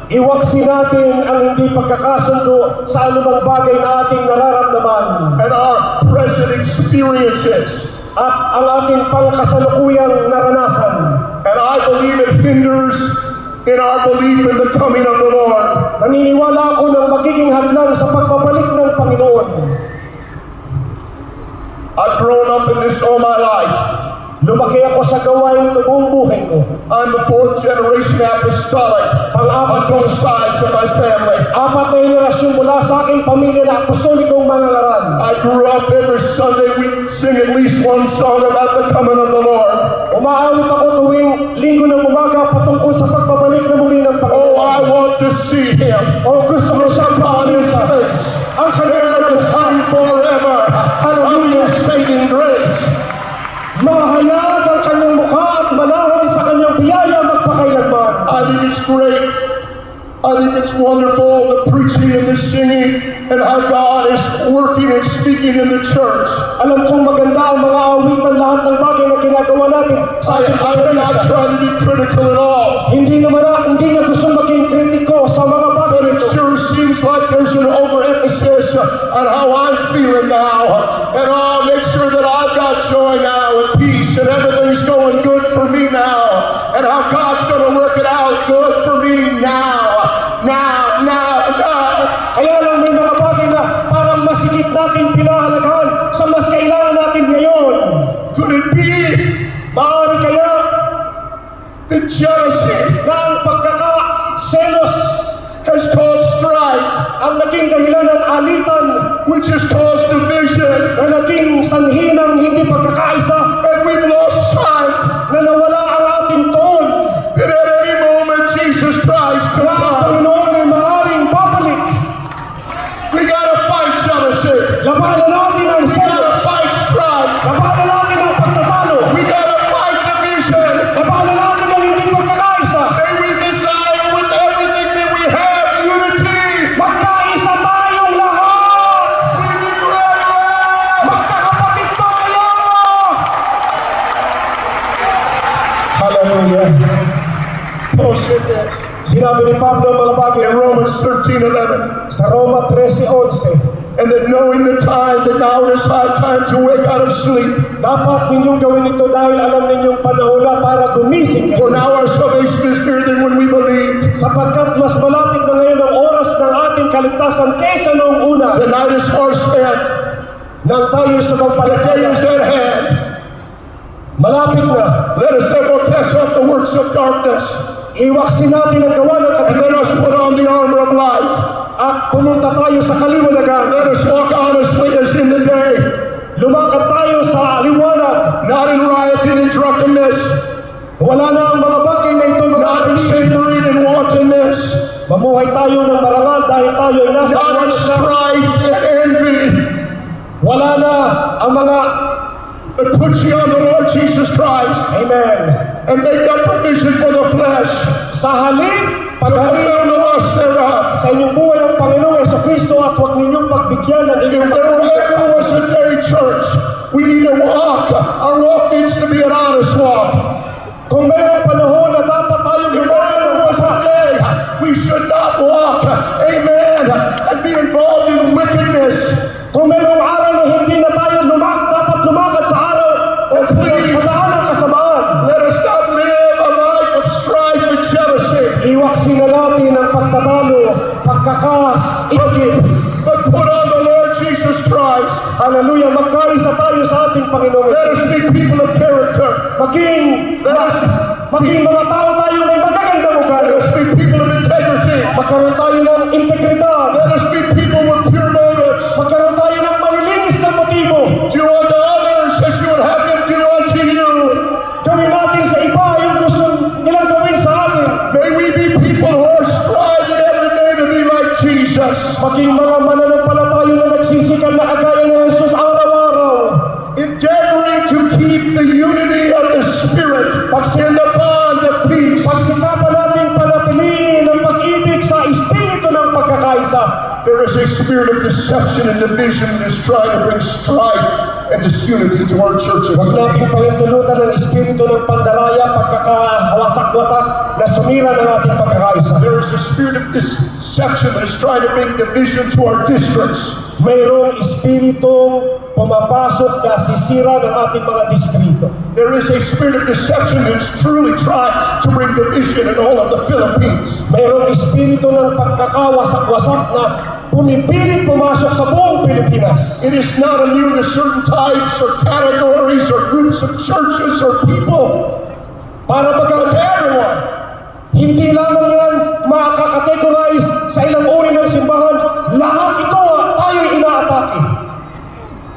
iwaksin natin ang hindi pagkakasundo sa anumang bagay na ating nararamdaman And our present experiences. at ang ating pangkasalukuyang naranasan. And I believe it hinders in our belief in the coming of the Lord. Naniniwala ako ng magiging hadlang sa pagbabalik ng Panginoon. I've grown up in this all my life. Lumaki ako sa gawain ng buong buhay ko. I'm the fourth generation apostolic on both sides of my family. Apat na henerasyon mula sa aking pamilya na apostolikong mananaran. I grew up every Sunday we sing at least one song about the coming of the Lord. Umaawit ako tuwing linggo ng umaga patungkol sa pagbabalik na muli ng Oh, Panginoon. I want to see Him. O gusto ko siya Upon His makita. face. Ang kanyang There to mukha. see forever. Hallelujah. Saving grace. Mahayag ang kanyang mukha at manahan sa kanyang biyaya magpakailanman. I think it's great. I think it's wonderful, the preaching and the singing, and how God is working and speaking in the church. Alam kong maganda ang mga awitan, lahat ng bagay na ginagawa natin sa ating I'm not pagkakas. trying to be critical at all, Hindi niya gusto maging kritiko sa mga bagay but it ito. sure seems like there's an overemphasis on how I'm feeling now. And I'll make sure that I've got joy now and peace, and everything's going good for me now. And how God's going to work it out good for me now. Kaya lang may mga bagay na parang masigit natin pinahalagahan sa mas kailangan natin ngayon. Could it be Maaari kaya the jealousy na ang pagkakaselos has caused strife, ang naging dahilan ng alitan which has caused division, na naging sanhi ng hindi pagkakaisa and we've lost sight na nawala ang ating toon that at any moment Jesus Christ could na ang come. Panginoon ay maaaring babalik. We gotta fight jealousy. Labanan natin ang We gotta selos. fight strife. Labanan natin ang pagtatalo. We gotta fight division. Labanan natin ang hindi pagkakaisa. May we desire with everything that we have unity. Magkaisa tayong lahat. We be brethren. Magkakapatid tayo. Hallelujah. Paul said this Sinabi ni Pablo ang mga bagay in Romans 13:11. sa Roma 13:11. And that knowing the time, that now it is high time to wake out of sleep. Dapat ninyong gawin ito dahil alam ninyong panahon na para gumising For kayo. now our salvation is nearer than when we believed. Sapagkat mas malapit na ngayon ang oras ng ating kaligtasan kaysa noong una The night is far spent. nang tayo sa The day magpalataya. is at hand. Malapit na. Let us therefore cast off the works of darkness, Iwaksin natin ang gawa ng and kadiliman let us put on the armor of light. at pumunta tayo sa kaliwanagan. Let us walk honestly as in the day, Lumakad tayo sa liwanag. not in rioting and drunkenness, Wala na ang mga bagay na ito mga not in kaibigan. chambering and wantonness, Mamuhay tayo ng marangal dahil tayo ay nasa not in liwanag na. strife and envy, Wala na ang mga but put ye on the Lord Jesus Christ, Amen. and make that provision for the flesh, Sa halip, to paghalip fulfill the lust thereof. sa inyong buhay ang Panginoong Jesucristo at huwag ninyong pagbigyan ng If inyong there ever was a day, church, we need to walk. Our walk needs to be an honest walk. Kung mayroong panahon na dapat tayong If there gumawa ever was a day, we should not walk, amen, and be involved in wickedness. Kung mayroong araw na hindi na tayo dapat lumakad sa araw o pinagsadaan ng kasamaan, Let us not live a life of strife and jealousy, iwaksin na natin ang pagtatalo, pagkakas, igit. but put on the Lord Jesus Christ. Hallelujah, magkaisa tayo sa ating Panginoon. Let us be people of character. Maging mga tao tayo may magagandang ugali. Let us be people of integrity. Magkaroon tayo ng integridad. Let us be people with pure motives mga mananampalataya na nagsisikap na kagaya ni Jesus araw-araw. endeavoring to keep the unity of the Spirit in the bond of peace. Pagsikapan natin panatilihin ang pag-ibig sa espiritu ng pagkakaisa. There is a spirit of deception and division that is trying to bring strife and disunity to our churches. Huwag natin pahintulutan ng espiritu ng pandaraya, pagkakahawatak-watak na sumira ng ating pagkakaisa. There is a spirit of deception that is trying to bring division to our districts. Mayroong espiritong pumapasok na sisira ng ating mga distrito. There is a spirit of deception that is truly trying to bring division in all of the Philippines. Mayroong espiritu ng pagkakawasak-wasak na pumipilit pumasok sa buong Pilipinas. It is not immune to certain types or categories or groups of churches or people, Para but to bagang everyone. hindi lamang yan makakategorize sa ilang uri ng simbahan, lahat ito tayo'y inaatake.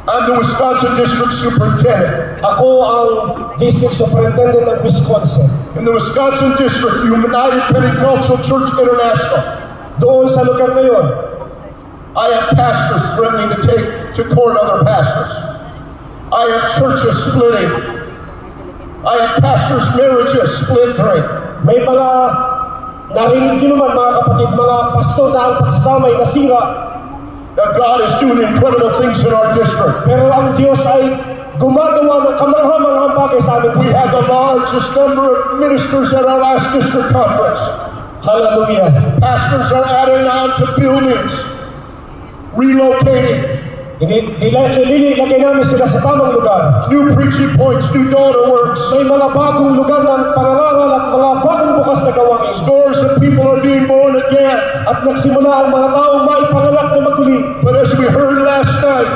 I'm the Wisconsin District Superintendent. Ako ang District Superintendent ng Wisconsin. In the Wisconsin District, the United Pentecostal Church International, Doon sa lugar na yun, I have pastors threatening to take to court other pastors. I have churches splitting. I have pastors' marriages splintering. may mga narinig nyo naman mga kapatid, mga pastor na ang pagsasamay nasira. That God is doing incredible things in our district. Pero ang Diyos ay gumagawa ng kamangha-manghang bagay sa amin. We had the largest number of ministers at our last district conference. Hallelujah. Pastors are adding on to buildings, relocating, Nililagay namin sila sa tamang lugar. new preaching points, new daughter works. May mga bagong lugar ng pangangaral at mga bagong bukas na gawain. Scores of people are being born again. At nagsimula ang mga taong maipanganak na maguli. But as we heard last night,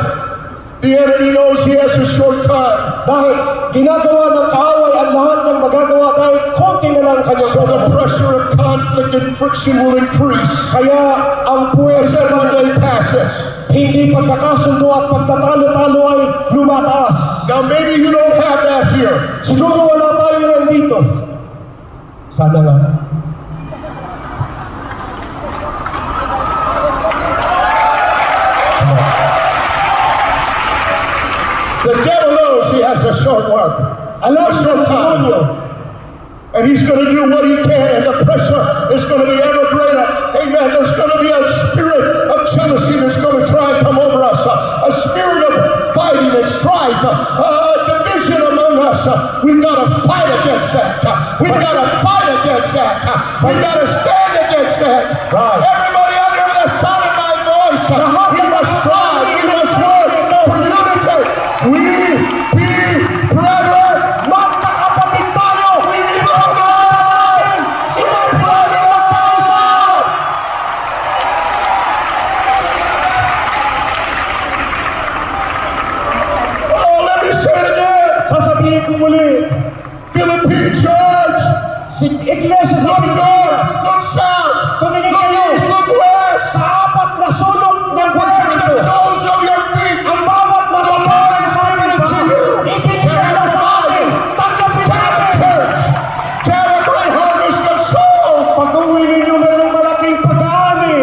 the enemy knows he has a short time. Dahil ginagawa ng kaaway ang lahat ng magagawa dahil konti na lang kanyang So the gagawin. pressure of conflict and friction will increase Kaya ang as puwersa every ng day passes. hindi pagkakasundo at pagtatalo-talo ay lumataas. Now maybe you don't have that here. Siguro wala tayo yan dito. Sana nga. The devil knows he has a short work. Alam A mo short ang time. demonyo, And he's going to do what he can, and the pressure is going to be ever greater. Amen. There's going to be a spirit of jealousy that's going to try and come over us, a spirit of fighting and strife, division among us. We've got to fight against that. We've got to fight against that. We've got to stand against that. Right. Everybody under the sound of my voice, we must strive, we must work for unity. We be brethren. magkakapatid tayo. We be brethren. Sila We be brethren. Oh, let me say it again. Sasabihin ko muli, Philippine church, si Iglesia sa look north, Pilipinas, look south, tumingin look kayo east, look west. sa apat na sulok ng Wherever the distrito. soles of your feet, Ang bawat the Lord is giving it to you. ibinigay na sa atin. Tanggapin To have a natin. church, to have a great harvest of souls. Pag-uwi ninyo mayroong malaking pag-aani.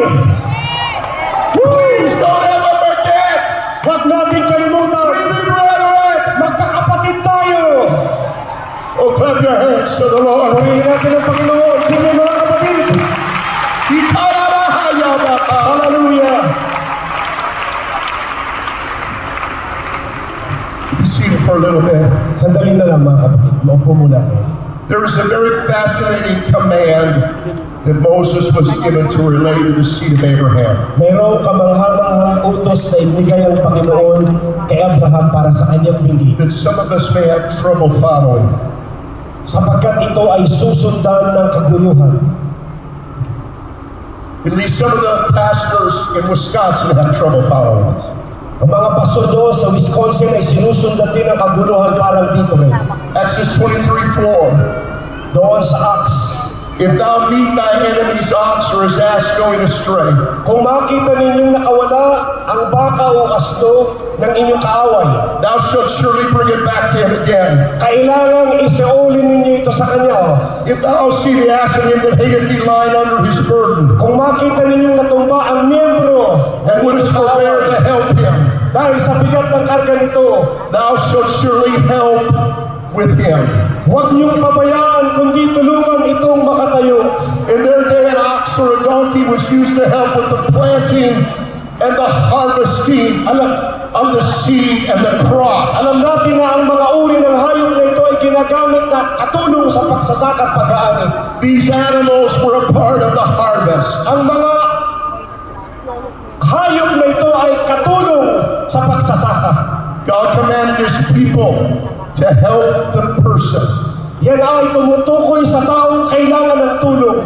Please don't ever forget. Huwag natin kalimutan. We be brethren. Magkakapatid tayo. Oh, clap your hands to the Lord. Purihin natin ang Panginoon. Sino yung mga kapatid? Hallelujah. Be seated for a little bit. Sandali na lang mga kapatid. Maupo muna kayo. There is a very fascinating command that Moses was given to relay to the seed of Abraham. Mayroong kamangha-manghang utos na ibigay ang Panginoon kay Abraham para sa kanyang binhi. That some of us may have trouble following. Sapagkat ito ay susundan ng kaguluhan. At least some of the pastors in Wisconsin have trouble following this. Ang mga pastor doon sa Wisconsin ay sinusundan din ang kaguluhan parang dito rin. Exodus 23:4. Doon sa Acts. If thou meet thy enemy's ox or his ass going astray, Kung makita ninyong nakawala ang baka o asno ng inyong kaaway. Thou shalt surely bring it back to him again. Kailangang isaulin ninyo ito sa kanya. If thou see the ass of him that hateth thee lying under his burden, Kung makita ninyong natumba ang miyembro and wouldest forbear to help him, dahil sa bigat ng karga nito, thou shalt surely help with him. huwag niyong pabayaan kundi tulungan itong makatayo. In their day, an ox or a donkey was used to help with the planting and the harvesting of the seed and the crop. Alam natin na ang mga uri ng hayop na ito ay ginagamit na katulong sa pagsasaka at pag-aani. These animals were a part of the harvest. Ang mga hayop na ito ay katulong sa pagsasaka. God commanded his people to help the person Yan ay tumutukoy sa taong kailangan ng tulong.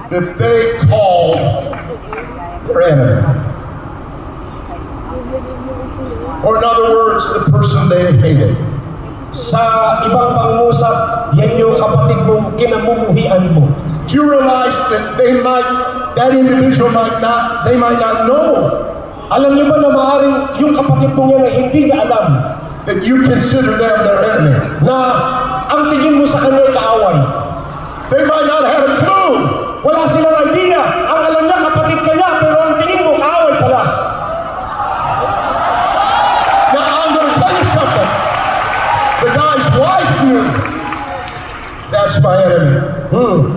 that they called their enemy. Or in other words, the person they hated. Sa ibang pangungusap, yan yung kapatid mong kinamumuhian mo. Do you realize that that individual might not know Alam niyo ba na maaaring yung kapatid mong yan ay hindi niya alam that you consider them their enemy? na ang tingin mo sa kanya ay kaaway. They might not have a clue. Wala silang idea. Ang alam niya kapatid ka niya, pero ang tingin mo kaaway pala. Now, I'm going to tell you something. The guy's wife knew that's my enemy.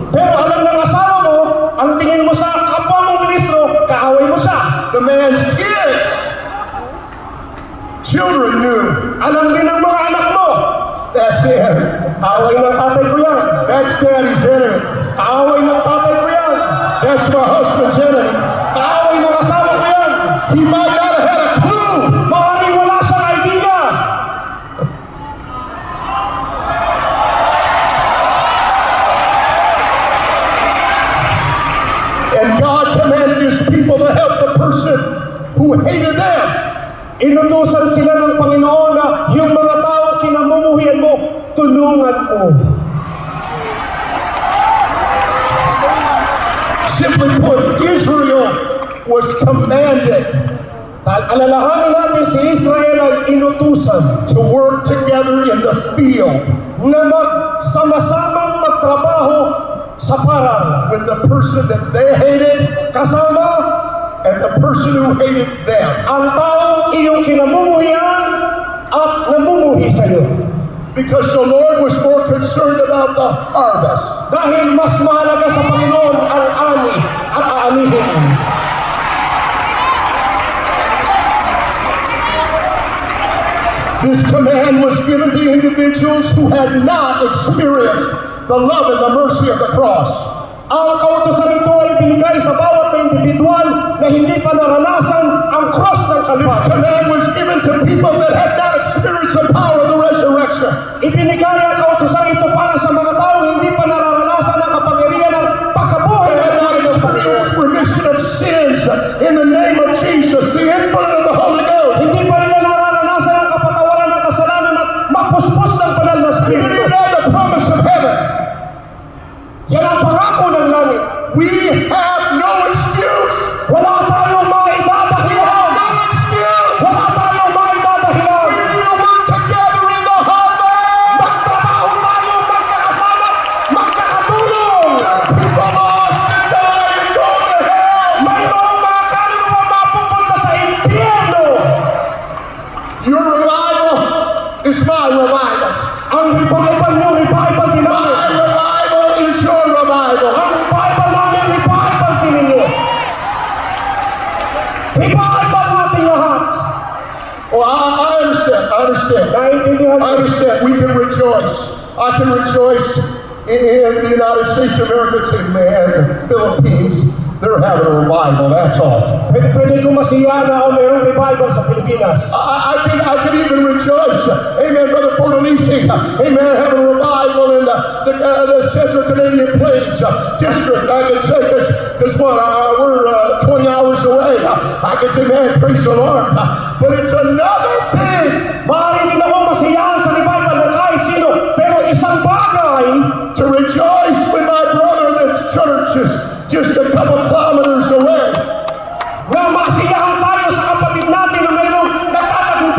Pero alam ng asawa mo, ang tingin mo sa kapwa mong ministro, kaaway mo siya. The man's kids, children knew Alam din ng mga anak mo, that's the enemy. kaaway ng tatay ko yan. That's daddy's enemy. Kaaway ng tatay ko yan. That's my husband's enemy. Kaaway ng asawa ko yan. He might not have had a clue. Maaaring wala siyang idea. And God commanded his people to help the person who hated them. Inutusan sila ng Panginoon na yung mga taong kinamumuhian mo, tulungan mo. Simply put, Israel was commanded Alalahanin natin si Israel ay inutusan to work together in the field na magsama-samang magtrabaho sa parang with the person that they hated kasama and the person who hated them. ang taong iyong kinamumuhian at namumuhi sa iyo. Because the Lord was more concerned about the harvest Dahil mas mahalaga sa Panginoon ang ani at aanihin. This command was given to individuals who had not experienced the love and the mercy of the cross. Ang kautusan ito ay binigay sa bawat na individual na hindi pa naranasan ang cross ng This Kalbaryo. command was given to people that had not experienced the power of the resurrection. Ibinigay ang kautusan ito para sa mga taong hindi pa nararanasan ang kapangyarihan ng pagkabuhay They ng had not Panginoon. experienced remission of sins in the name of Jesus, the infilling of the Holy Ghost. Hindi pa nila nararanasan ang kapatawaran ng kasalanan at mapuspos ng banal na They didn't Espiritu. even have the promise of heaven. Yan ang pangako ng langit. We have no excuse. Wala tayong maidadahilan. No excuse. Wala tayong maidadahilan. We need to work together in the harvest. Magtrabaho tayo, magkakasama, magkakatulong. There are people lost and dying and going to hell. Mayroong mga kaluluwa mapupunta sa impyerno. Your revival is my revival. Ang revival niyo, revival din My namin. revival is your revival. Ang revival namin, revival din ninyo. Revival natin lahat. Oh, I understand. I understand. Naiintindihan I mo? understand. We can rejoice. I can rejoice in the United States of America and say, man, the Philippines, they're having a revival. That's awesome. Pwede kong masiya na mayroong revival sa Pilipinas. I can even rejoice. Amen, Brother Fortalisi. Amen, having a revival in the Central Canadian Plains District. I can say, because we're 20 hours away. I can say, man, praise the Lord. But it's another thing Maaari din ako masiyahan sa revival ng kahit sino, pero isang bagay, to rejoice when my brother that's church is just a couple kilometers away. na masiyahan tayo sa kapatid natin na mayroong nagtatagumpay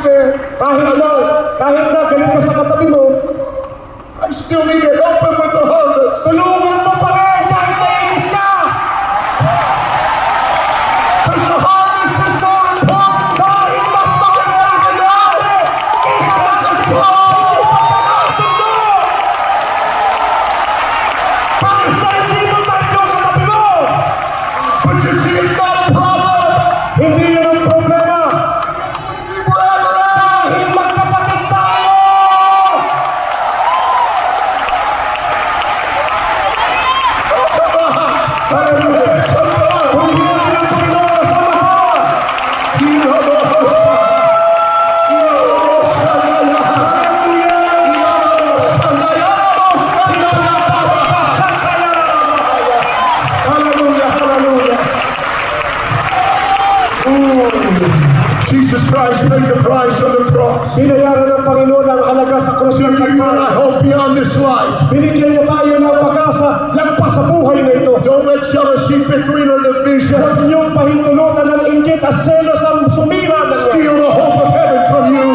man, kahit na galit ka sa katabi mo, I still need to help him with the harvest. tulungan mo pa rin kahit nainis ka. Because the harvest is more important Dahil mas mahalaga natin kaysa sa soul. pagkakasundo. Kahit na hindi mo tayo sa tabi mo, But you see, it's not a problem. hindi yun ang problema. We brethren. Dahil magkapatid tayo. Hallelujah. Somebody. Kung hindi ng Panginoon sama-sama, Jesus Christ paid the price on the cross. binayaran ng Panginoon ang halaga sa krus ng You and I Kalbaryo. hope beyond this life. Binigyan niya tayo ng pag-asa lagpas sa buhay na ito. Don't let jealousy, bickering, or division Huwag niyong pahintulutan ng inggit at selos ang sumira ng yan. steal the hope of heaven from you.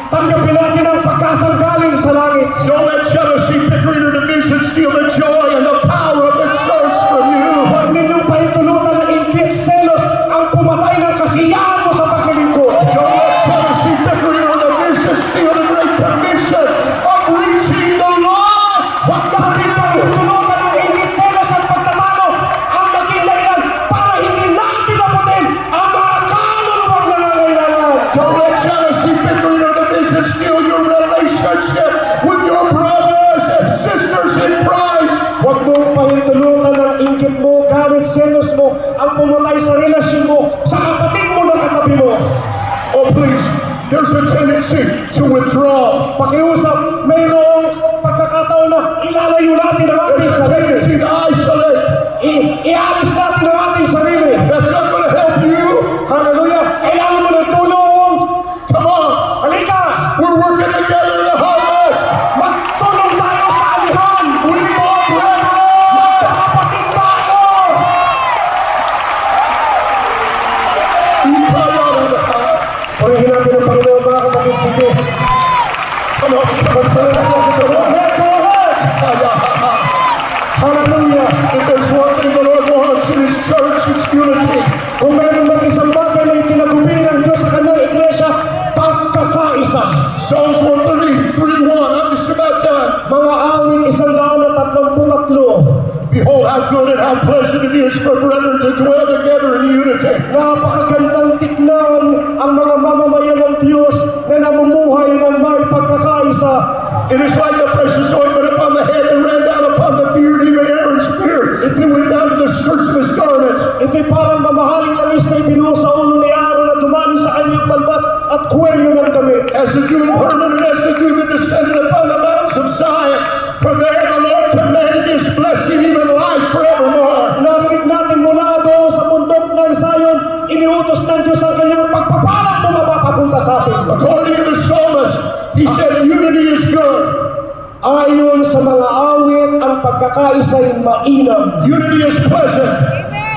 Tanggapin natin ang pagkasang galing sa langit. Don't let jealousy, bickering, or division steal the joy and the power of the church from you. Huwag ninyong pahintulutan ng inggit, selos ang pumatay ng kasiyahan mo sa paglilingkod. Don't let jealousy, bickering, or division steal the great commission of reaching the lost. Huwag natin pahintulutan ng inggit, selos at pagtatalo ang maging dahilan para hindi natin abutin ang mga kaluluwang nangangailangan. Don't let jealousy, bickering, or division steal your relationship with your brothers and sisters in Christ. Huwag mong pahintulutan ng inggit mo, galit, selos mo ang pumatay sa relasyon mo sa kapatid mo na katabi mo. Oh, please, there's a tendency to withdraw. Pakiusap, mayroong pagkakataon na ilalayo natin ang ating There's a sarili. tendency to isolate. Ialis natin ang ating sarili. That's not going to help you. Hallelujah! Kailangan mo ng tulong. Come on, Halika! we're working together in the harvest. Magtulong tayo sa alihan. We are brethren. Kapatid tayo. Purihin natin ang Panginoon, mga kapatid. Sige. Come on, Magpalala sa atin. Go ahead, go ahead. Hallelujah! if there's one thing the Lord wants in His church, it's unity. Kung meron bang isang bagay na itinagubili ng Diyos sa kanyang iglesia, pagkakaisa. Psalms 133:1. I'm just about done. Mga awit 133. Behold, how good and how pleasant it is for brethren to dwell together in unity. Napakagandang tignan ang mga mamamayan ng Diyos na namumuhay ng may pagkakaisa. It is like the precious ointment upon the head that ran down upon the beard, even Aaron's beard. It went down to the skirts of his garments. Ito'y parang mamahaling langis na ibinuhos sa ulo ni Aaron na dumani sa kanyang balbas at kwelyo ng damit. As the dew of Hermon and as the dew that descended upon the mountains of Zion. For there the Lord commanded His blessing, even life forevermore. Narinig natin mula doon sa bundok ng Zion, iniutos ng Diyos ang kanyang pagpapalang bumaba papunta sa atin. According to the psalmist, he said unity is good. Ayon sa mga awit, ang pagkakaisa'y mainam. Unity is pleasant.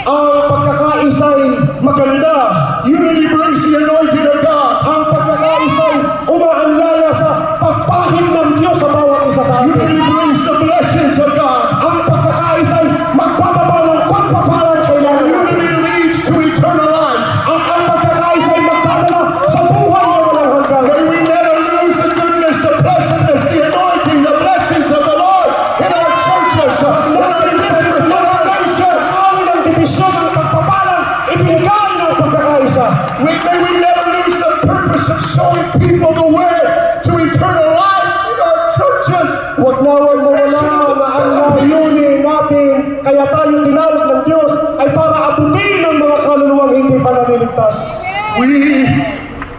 Ang pagkakaisa'y maganda. Unity brings the anointing of God. Ang pagkakaisa'y umaanyaya sa pagpahid ng Diyos sa bawat isa sa atin. Unity brings the blessings of God. Ang pagkakaisa'y magpapaba ng pagpapalang kailangan. Unity leads to eternal life. At ang pagkakaisa'y magpadala sa buhay na walang hanggan. May we never lose the goodness, the pleasantness, the anointing, the blessings of the Lord in our churches, in our district, in our nation. Nakawin ang dibisyon ng pagpapalang ibinigay ng pagkakaisa. May we never lose the purpose of showing people the way to eternal life in our churches. Huwag nawang mawala na ang layunin natin, kaya tayo tinawag ng Diyos ay para abutin ang mga kaluluwang hindi pa naliligtas. We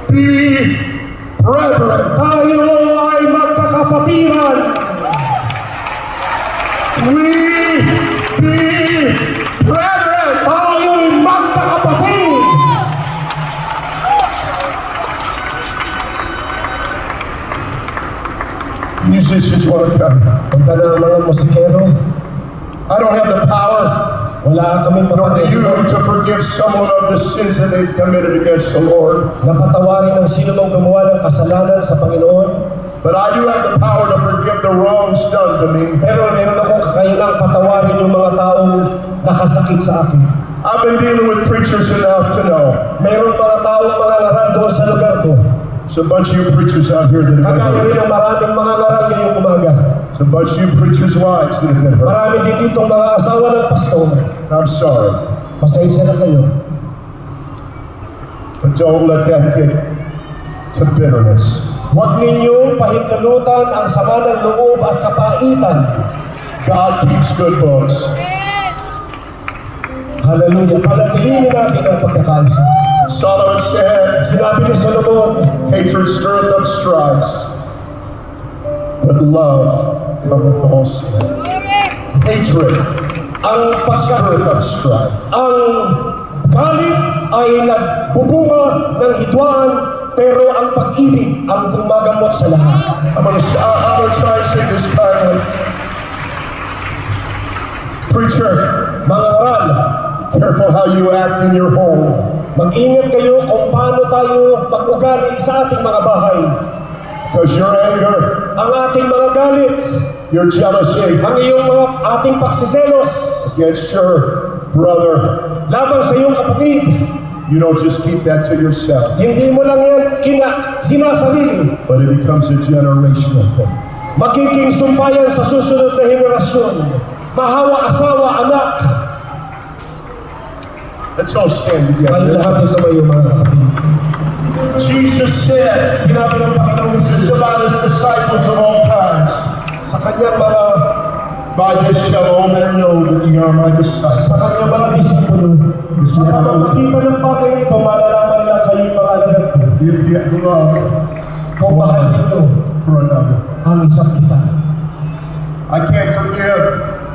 be brethren. Tayo ay magkakapatiran. We be brethren. Tayo ay magkakapatid. Musicians want to come. Punta na ang mga musikero. I don't have the power Wala kaming nor you kapangyarihan to forgive someone of the sins that they've committed against the Lord. na patawarin ang sino mang gumawa ng kasalanan sa Panginoon. But I do have the power to forgive the wrongs done to me. Pero meron akong kakayanang patawarin yung mga taong nakasakit sa akin. I've been dealing with preachers enough to know. Meron mga taong mga ngaral doon sa lugar ko. There's a bunch of you preachers out here that have been Kagaya rin hurt. ng maraming mga ngaral ngayong umaga. There's a bunch of you preachers' wives that have been hurt. Marami din ditong mga asawa ng pastor. I'm sorry. Pasensya na kayo. But don't let that get to bitterness. Huwag ninyong pahintulutan ang sama ng loob at kapaitan. God keeps good books. Hallelujah. Panatilinin natin ang pagkakaisa. Solomon said, Sinabi ni Solomon, hatred stirreth up strifes, but love covereth all sin. Hatred ang stirreth up strife. ang galit ay nagbubunga ng hidwaan, pero ang pag-ibig ang gumagamot sa lahat. I'm gonna try and say this kindly. Preacher, Mga ngaral, careful how you act in your home. mag-ingat kayo kung paano tayo mag-ugali sa ating mga bahay. Because your anger, Ang ating mga galit, your jealousy ang iyong mga ating pagsiselos against your brother, laban sa iyong kapatid, you don't just keep that to yourself, hindi mo lang yan sinasarili. but it becomes a generational thing. Magiging sumbayan sa susunod na henerasyon. Mahawa asawa, anak. Let's all stand together. Malalahatin sa mga mga kapatid. Jesus said, Sinabi ng Panginoon this is Jesus about his disciples of all times. sa kanyang mga By this shall all men know that ye are my disciples. sa kanyang mga disipulo. Sa pamamagitan ng bagay ito, malalaman nila kayo mga alagad ko. If you have love Kung mahal ninyo for another. ang isa't isa. I can't forgive